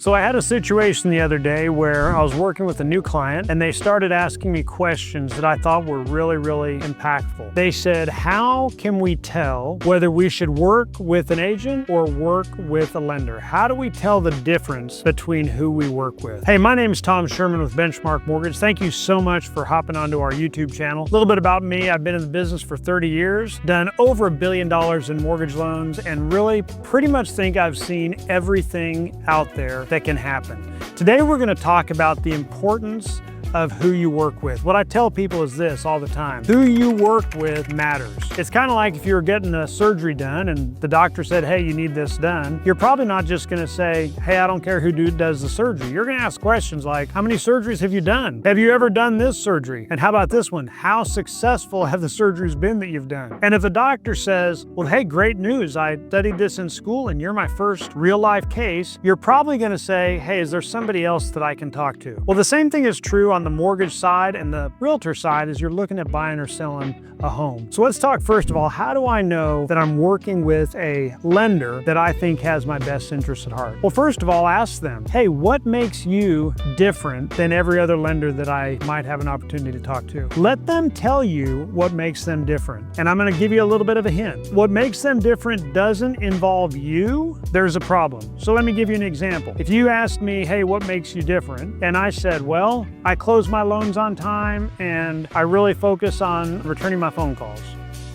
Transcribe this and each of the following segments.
So I had a situation the other day where I was working with a new client and they started asking me questions that I thought were really impactful. They said, how can we tell whether we should work with an agent or work with a lender? How do we tell the difference between who we work with? Hey, my name is Tom Sherman with Benchmark Mortgage. Thank you so much for hopping onto our YouTube channel. A little bit about me. I've been in the business for 30 years, done over $1 billion in mortgage loans, and really pretty much think I've seen everything out there that can happen. Today we're going to talk about the importance of who you work with. What I tell people is this all the time: who you work with matters. It's kind of like if you're getting a surgery done and the doctor said, hey, you need this done, you're probably not just going to say, hey, I don't care who does the surgery. You're going to ask questions like, how many surgeries have you done? Have you ever done this surgery? And how about this one? How successful have the surgeries been that you've done? And if the doctor says, well, hey, great news, I studied this in school and you're my first real life case, you're probably going to say, hey, is there somebody else that I can talk to? Well, the same thing is true on the mortgage side and the realtor side as you're looking at buying or selling a home. So let's talk first of all, how do I know that I'm working with a lender that I think has my best interests at heart? Well, first of all, ask them, hey, what makes you different than every other lender that I might have an opportunity to talk to? Let them tell you what makes them different. And I'm going to give you a little bit of a hint. What makes them different doesn't involve you, there's a problem. So let me give you an example. If you asked me, hey, what makes you different? And I said, well, I close my loans on time and I really focus on returning my phone calls.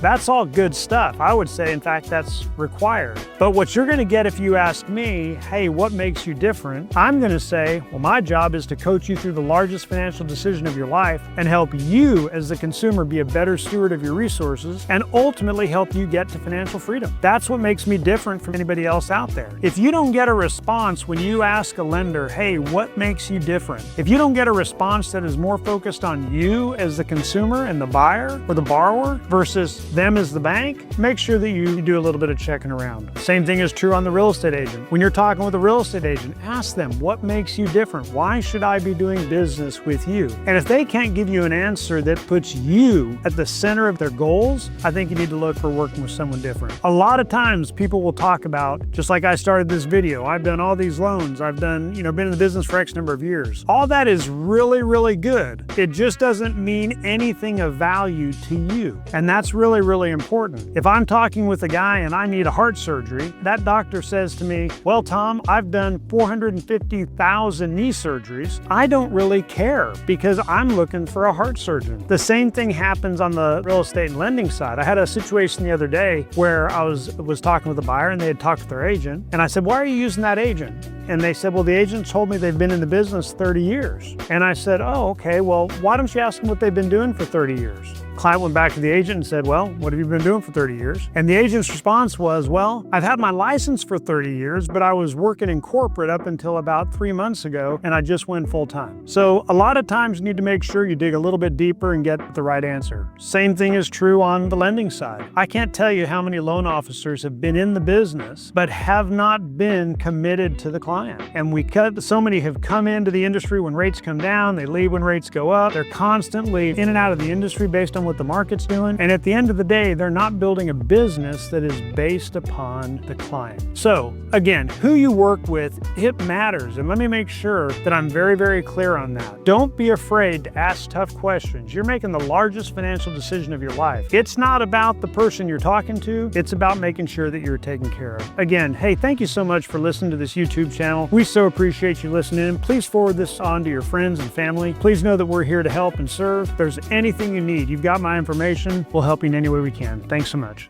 That's all good stuff. I would say, in fact, that's required. But what you're going to get if you ask me, hey, what makes you different? I'm going to say, well, my job is to coach you through the largest financial decision of your life and help you as the consumer be a better steward of your resources and ultimately help you get to financial freedom. That's what makes me different from anybody else out there. If you don't get a response when you ask a lender, hey, what makes you different? If you don't get a response that is more focused on you as the consumer and the buyer or the borrower versus them as the bank, make sure that you do a little bit of checking around. Same thing is true on the real estate agent. When you're talking with a real estate agent, ask them, what makes you different? Why should I be doing business with you? And if they can't give you an answer that puts you at the center of their goals, I think you need to look for working with someone different. A lot of times people will talk about, just like I started this video, I've done all these loans, I've done, been in the business for X number of years. All that is really good. It just doesn't mean anything of value to you. And that's really important. If I'm talking with a guy and I need a heart surgery, that doctor says to me, well, Tom, I've done 450,000 knee surgeries. I don't really care because I'm looking for a heart surgeon. The same thing happens on the real estate and lending side. I had a situation the other day where I was talking with a buyer and they had talked to their agent. And I said, why are you using that agent? And they said, well, the agent told me they've been in the business 30 years. And I said, oh, okay, well, why don't you ask them what they've been doing for 30 years? Client went back to the agent and said, well, what have you been doing for 30 years? And the agent's response was, well, I've had my license for 30 years, but I was working in corporate up until about 3 months ago, and I just went full time. So a lot of times you need to make sure you dig a little bit deeper and get the right answer. Same thing is true on the lending side. I can't tell you how many loan officers have been in the business, but have not been committed to the client. And so many have come into the industry when rates come down, they leave when rates go up. They're constantly in and out of the industry based on what the market's doing. And at the end of the day, they're not building a business that is based upon the client. So again, who you work with, it matters. And let me make sure that I'm very clear on that. Don't be afraid to ask tough questions. You're making the largest financial decision of your life. It's not about the person you're talking to. It's about making sure that you're taken care of. Again, hey, thank you so much for listening to this YouTube channel. We so appreciate you listening. Please forward this on to your friends and family. Please know that we're here to help and serve. If there's anything you need, you've got my information. We'll help you in any way we can. Thanks so much.